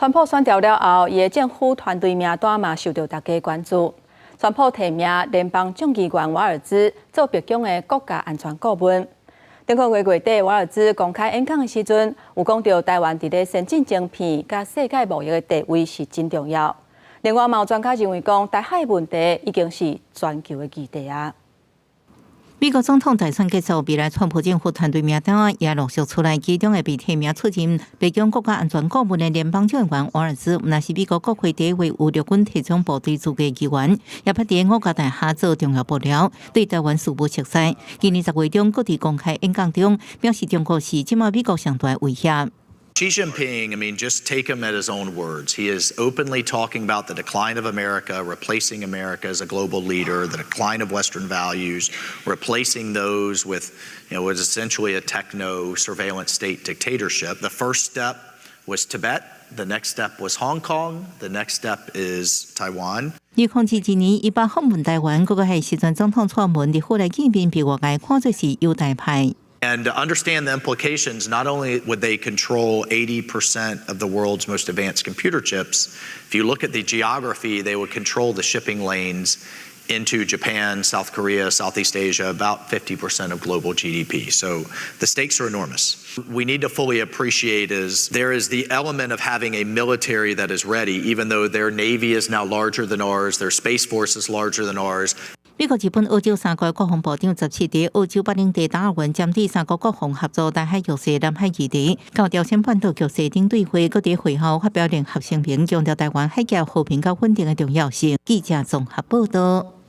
川普选调了后，伊的政府团队名单嘛受到大家关注。川普提名联邦众议员瓦尔兹做白宫的国家安全顾问。中国月底，瓦尔兹公开演讲的时阵，有讲到台湾伫咧先进晶片甲世界贸易的地位是真重要。另外，有专家认为讲，台海问题已经是全球的议题啊。美国总统大选结束，未来川普政府团队名单也陆续出来，其中会被提名出任白宫国家安全顾问的联邦众议员瓦尔兹，那是美国国会第一位有陆军特种部队资格议员，也捌伫五角大厦做重要幕僚，对台湾事务熟悉。今年10月中，各地公开演讲中表示，中国是今麦美国上大的威胁。Xi Jinping, just take him at his own words. He is openly talking about the decline of America, replacing America as a global leader, the decline of Western values, replacing those with, what is essentially a techno surveillance state dictatorship. The first step was Tibet. The next step was Hong Kong. The next step is Taiwan. 2021年，伊把访问台湾，嗰個係時陣總統蔡英文喺後來見面被外界看作是優待派。And to understand the implications, not only would they control 80% of the world's most advanced computer chips, if you look at the geography, they would control the shipping lanes into Japan, South Korea, Southeast Asia, about 50% of global GDP. So the stakes are enormous. We need to fully appreciate there is the element of having a military that is ready, even though their navy is now larger than ours, their space force is larger than ours. 美國、日本、澳洲三國國防部長17日澳洲北領地打完針對三國國防合作大海局勢、南海議題，到朝鮮半島局勢頂對會，各地會後發表聯合聲明，強調台灣海峽和平與穩定的重要性。記者綜合報道。